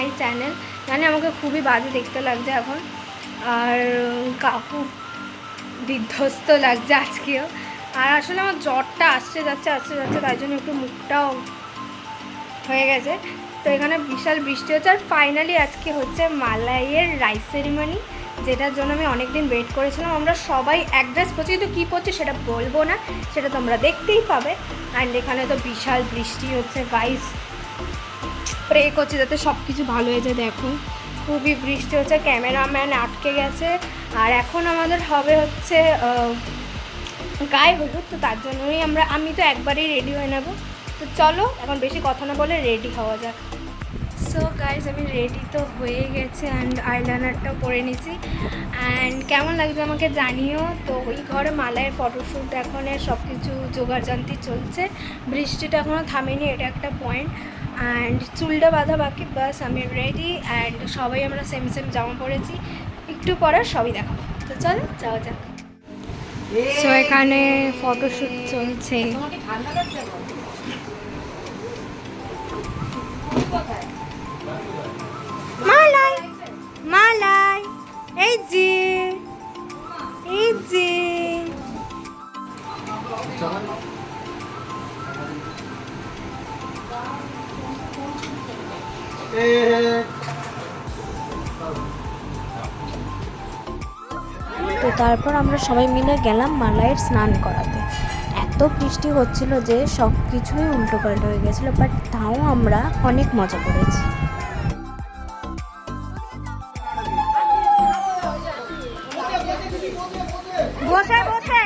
My channel. মানে আমাকে খুবই বাজে দেখতে লাগছে এখন, আর কাকু বিধ্বস্ত লাগছে আজকেও। আর আসলে আমার জ্বরটা আসছে যাচ্ছে তাই জন্য একটু মুখটাও হয়ে গেছে। তো এখানে বিশাল বৃষ্টি হচ্ছে, আর ফাইনালি আজকে হচ্ছে মালাইয়ের রাইস সেরিমনি, যেটার জন্য আমি অনেক দিন ওয়েট করেছিলাম। আমরা সবাই এক ড্রেস পরছি, কিন্তু কী পরছি সেটা বলবো না, সেটা তোমরা দেখতেই পাবে। অ্যান্ড এখানে তো বিশাল বৃষ্টি হচ্ছে গাইস, প্রে করছি যাতে সব কিছু ভালো হয়ে যায়। দেখো খুবই বৃষ্টি হচ্ছে, ক্যামেরাম্যান আটকে গেছে। আর এখন আমাদের হবে হচ্ছে গায়ে হলুদ, তো তার জন্যই আমি তো একবারেই রেডি হয়ে নেব। তো চলো এখন বেশি কথা না বলে রেডি হওয়া যাক। সো গাইজ আমি রেডি তো হয়ে গেছে, অ্যান্ড আইলাইনারটাও পরে নিয়েছি। অ্যান্ড কেমন লাগছে আমাকে জানিও। তো ওই ঘরে মালায়ের ফটোশ্যুট এখন সব কিছু জোগাড়যন্ত্রী চলছে, বৃষ্টিটা এখনও থামেনি, এটা একটা পয়েন্ট। অ্যান্ড চুলটা বাঁধা বাকি, বাস আমি রেডি। অ্যান্ড সবাই আমরা সেম জামা পরেছি, একটু পরে সবই দেখাবো। তো চলো যাওয়া যাক। সো এখানে ফটোশ্যুট চলছে। মালাই মালাই এই যে তো তারপর আমরা সবাই মিলে গেলাম মালাইয়ের স্নান করাতে। এত বৃষ্টি হচ্ছিল যে সব কিছুই উল্টোপাল্টা হয়ে গেছিলো, বাট তাও আমরা অনেক মজা করেছি। বসে বসে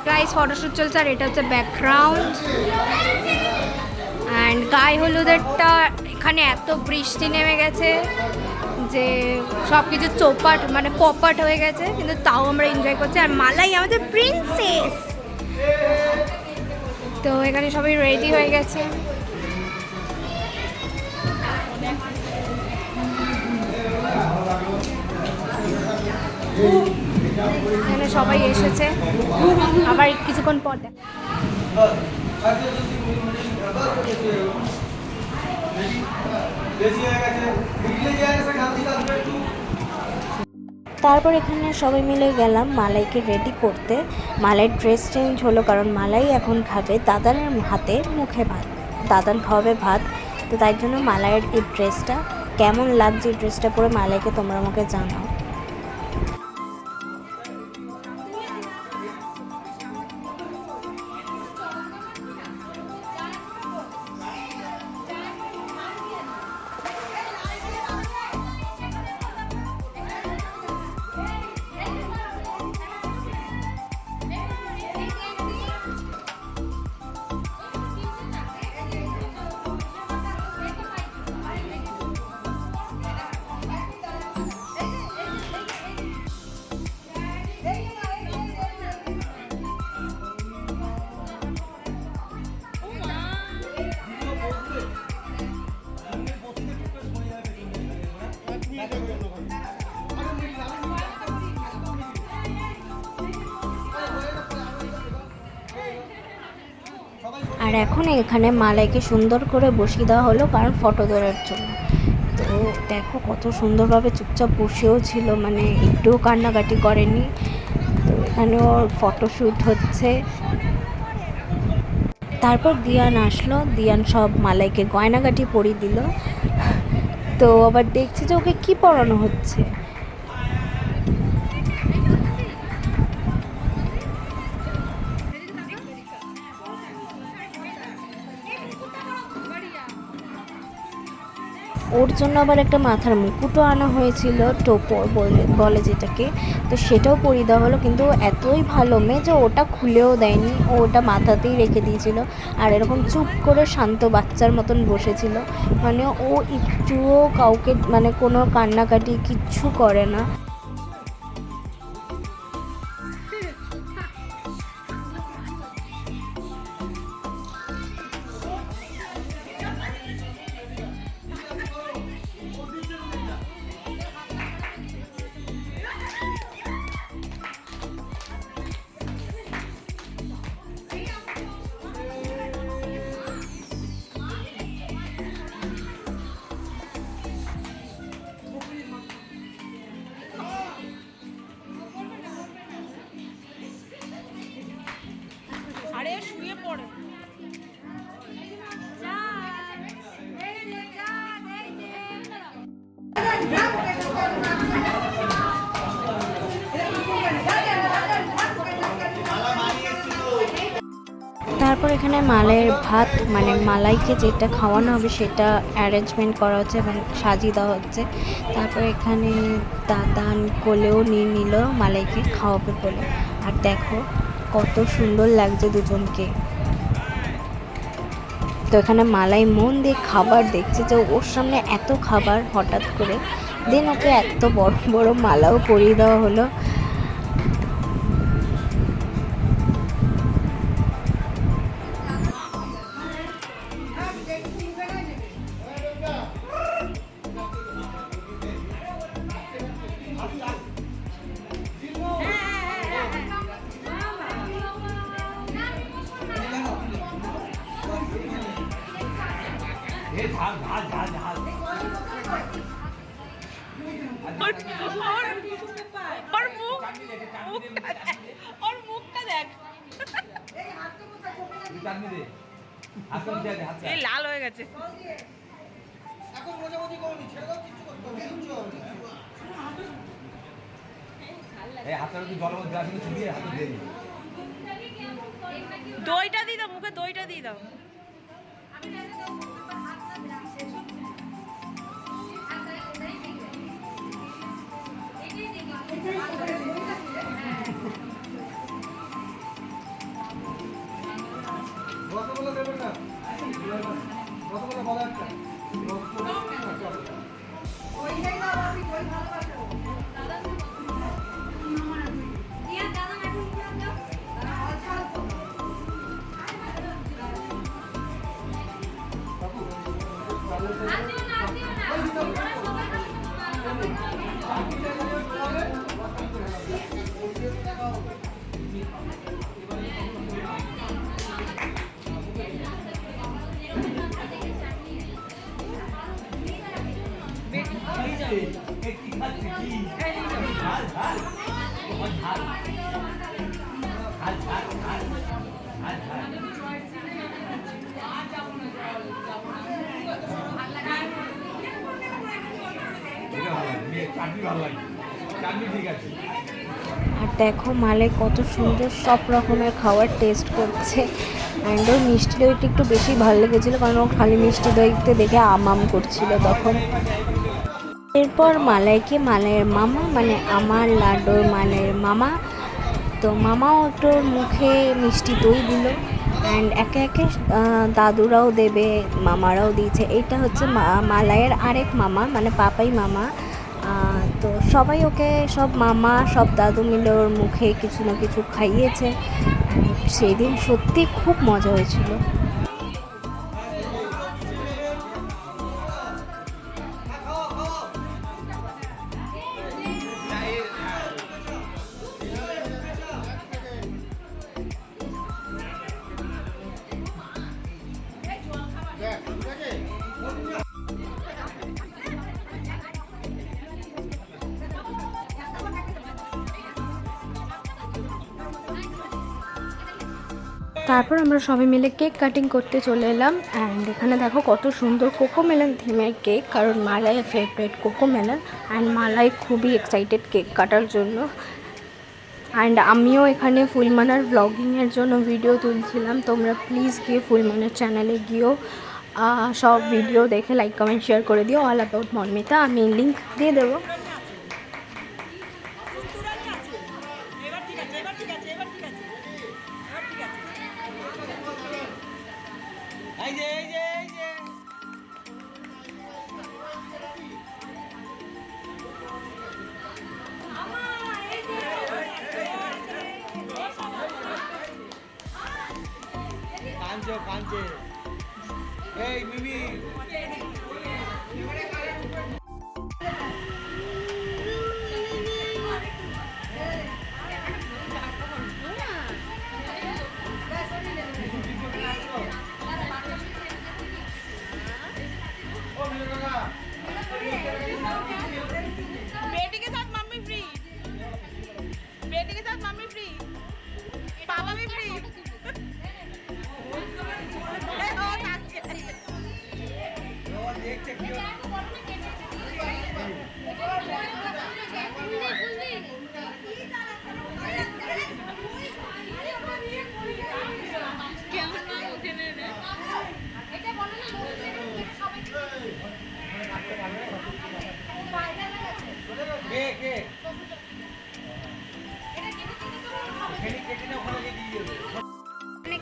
গাইস ফটোশ্যুট চলছে, আর এটা হচ্ছে ব্যাকগ্রাউন্ড। অ্যান্ড গায়ে হলুদেরটা এখানে এত বৃষ্টি নেমে গেছে যে সব কিছু চৌপাট মানে পপাট হয়ে গেছে, কিন্তু তাও আমরা এনজয় করছি। আর মালাই আমাদের প্রিন্সেস। তো এখানে সবাই রেডি হয়ে গেছে। এখানে সবাই এসেছে, আবার কিছুক্ষণ পর দেখা। তারপর এখানে সবাই মিলে গেলাম মালাইকে রেডি করতে। মালাইয়ের ড্রেস চেঞ্জ হলো, কারণ মালাই এখন খাবে দাদার হাতে মুখে ভাত, দাদার খাওয়াবে ভাত। তো তাই জন্য মালাইয়ের এই ড্রেসটা কেমন লাগছে, এই ড্রেসটা পরে মালাইকে তোমরা আমাকে জানাও। আর এখন এখানে মালাইকে সুন্দর করে বসিয়ে দেওয়া হলো, কারণ ফটো তোলার জন্য। তো দেখো কত সুন্দরভাবে চুপচাপ বসেও ছিল, মানে একটুও কান্নাকাটি করেনি। তো এখানে ওর ফটোশ্যুট হচ্ছে। তারপর দিয়ান আসলো, দিয়ান সব মালাইকে গয়নাগাটি পরিয়ে দিল। তো আবার দেখছি যে ওকে কি পরানো হচ্ছে। ওর জন্য আবার একটা মাথার মুকুটও আনা হয়েছিল, টোপর বলে যেটাকে। তো সেটাও পরিয়ে দেওয়া হলো, কিন্তু এতই ভালো মেয়ে যে ওটা খুলেও দেয়নি, ও ওটা মাথাতেই রেখে দিয়েছিল। আর এরকম চুপ করে শান্ত বাচ্চার মতন বসেছিল, মানে ও একটুও কাউকে মানে কোনো কান্নাকাটি কিচ্ছু করে না। আরে শুয়ে পড়ে। তারপর এখানে মালাইয়ের ভাত, মানে মালাইকে যেটা খাওয়ানো হবে সেটা অ্যারেঞ্জমেন্ট করা হচ্ছে এবং সাজিয়ে দেওয়া হচ্ছে। তারপর এখানে দাদান কোলেও নিয়ে নিল মালাইকে খাওয়াবে বলে। আর দেখো কত সুন্দর লাগছে দুজনকে। তো এখানে মালাই মন দিয়ে খাবার দেখছে, যে ওর সামনে এত খাবার হঠাৎ করে, দেন ওকে এত বড় বড় মালাও পরিয়ে দেওয়া হলো। ওর মুখটা দেখ, এই লাল হয়ে গেছে। দইটা দিয়ে দাও, মুখে দইটা দিয়ে দাও। রসগোল্লা দেবেন না, রসগোল্লা বলা একটা আর দেখো মালাই কত সুন্দর সব রকমের খাবার টেস্ট করছে। অ্যান্ড ওর মিষ্টি দইটা একটু বেশি ভালো লেগেছিলো, কারণ ও খালি মিষ্টি দইতে দেখে আম করছিল তখন। এরপর মালাইকে মালাইয়ের মামা, মানে আমার লাড্ডুর মালাইয়ের মামা, তো মামাও একটু মুখে মিষ্টি দই দিল। অ্যান্ড একে একে দাদুরাও দেবে, মামারাও দিয়েছে। এটা হচ্ছে মালাইয়ের আরেক মামা, মানে পাপাই মামা। তো সবাই ওকে, সব মামা সব দাদু মিলে ওর মুখে কিছু না কিছু খাইয়েছে। সেই দিন সত্যি খুব মজা হয়েছিল। তারপর আমরা সবাই মিলে কেক কাটিং করতে চলে এলাম। অ্যান্ড এখানে দেখো কত সুন্দর কোকোমেলন থিমের কেক, কারণ মালাইয়ের ফেভারিট কোকোমেলন। অ্যান্ড মালাই খুবই এক্সাইটেড কেক কাটার জন্য। অ্যান্ড আমিও এখানে ফুলমানার ব্লগিংয়ের জন্য ভিডিও তুলছিলাম। তোমরা প্লিজ গিয়ে ফুলমানার চ্যানেলে গিয়েও সব ভিডিও দেখে লাইক কমেন্ট শেয়ার করে দিও। অল অ্যাবাউট মনমিতা, আমি লিঙ্ক দিয়ে দেবো। এবার ঠিক আছে, এবার ঠিক আছে, এবার ঠিক আছে, এবার ঠিক আছে। এই যে এই যে এই যে কাঞ্চে কাঞ্চে এই মিমি बेटी के साथ मम्मी फ्री, बेटी के साथ मम्मी फ्री, पापा भी फ्री।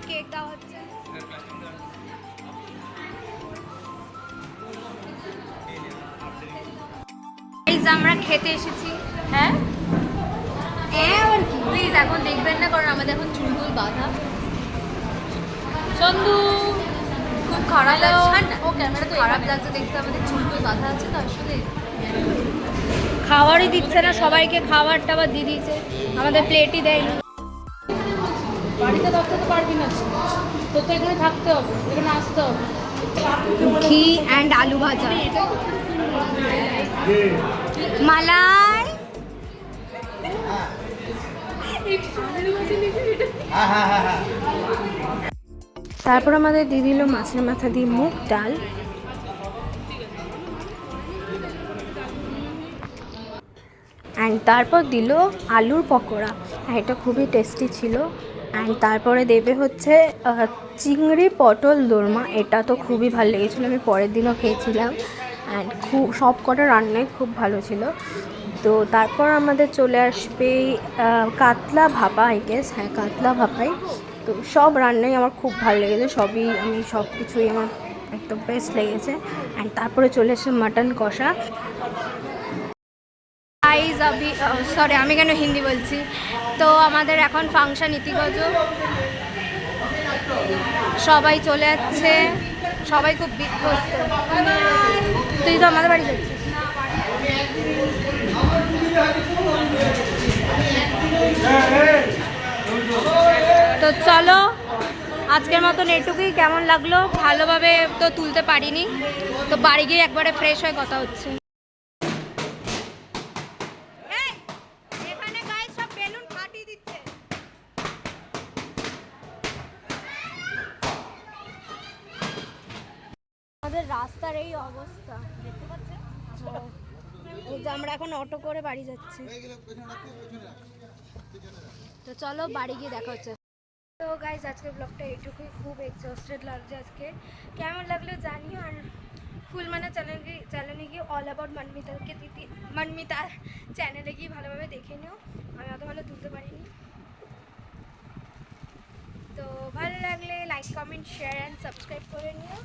কেক দেওয়া হচ্ছে। আমরা খেতে এসেছি। হ্যাঁ আর কি, প্লিজ এখন দেখবেন না, কারণ আমাদের এখন চুলটুল বাঁধা। চন্দু খুব খারাপ লাগছে, ও ক্যামেরা তো খারাপ লাগছে দেখতে, আমাদের চুলটুল বাঁধা আছে তো আসলে। খাবারই দিচ্ছে না সবাইকে, খাবার টাবার দিয়ে দিয়েছে, আমাদের প্লেটই দেয়নি। বাড়িতে থাকতে তো পারবি না, তোর তো এখানে থাকতে হবে, এখানে আসতে হবে। ঘি অ্যান্ড আলু ভাজা, মালাই। তারপর আমাদের দিয়ে দিল মাছের মাথা দিয়ে মুগ ডাল। অ্যান্ড তারপর দিল আলুর পকোড়া, এটা খুবই টেস্টি ছিল। অ্যান্ড তারপরে দেবে হচ্ছে চিংড়ি পটল দোরমা, এটা তো খুবই ভালো লেগেছিলো, আমি পরের দিনও খেয়েছিলাম। অ্যান্ড সব কটা রান্নাই খুব ভালো ছিল। তো তারপর আমাদের চলে আসবে কাতলা ভাপা, আই গেস, হ্যাঁ কাতলা ভাপাই। তো সব রান্নাই আমার খুব ভালো লেগেছে, আমি সব কিছুই আমার একদম বেস্ট লেগেছে। অ্যান্ড তারপরে চলে এসে মাটন কষা। সরি, আমি কেন হিন্দি বলছি। তো আমাদের এখন ফাংশন ইতিগজ, সবাই চলে যাচ্ছে, সবাই খুব বিধ্বস্ত। তুই তো আমাদের বাড়ি যাচ্ছিস। তো চলো, আজকের মতন এটুকুই। কেমন লাগলো? ভালোভাবে তো তুলতে পারিনি, তো বাড়ি গিয়ে একবারে ফ্রেশ হয়ে কথা হচ্ছে। আমাদের রাস্তার এই অবস্থা দেখতে পাচ্ছেন। এই যে আমরা এখন অটো করে বাড়ি যাচ্ছি। তো চলো বাড়ি গিয়ে দেখা হচ্ছে। তো গাইজ আজকের ব্লগটা এইটুকুই, খুব এক্সস্টেড লাগছে আজকে। কেমন লাগলো জানিও। আর ফুলমানা চ্যানেলে গিয়ে অল অ্যাবাউট মনমিতা চ্যানেলে গিয়ে ভালোভাবে দেখে নিও, আমি অত ভালো তুলতে পারিনি। তো ভালো লাগলে like comment share and subscribe করে নিও।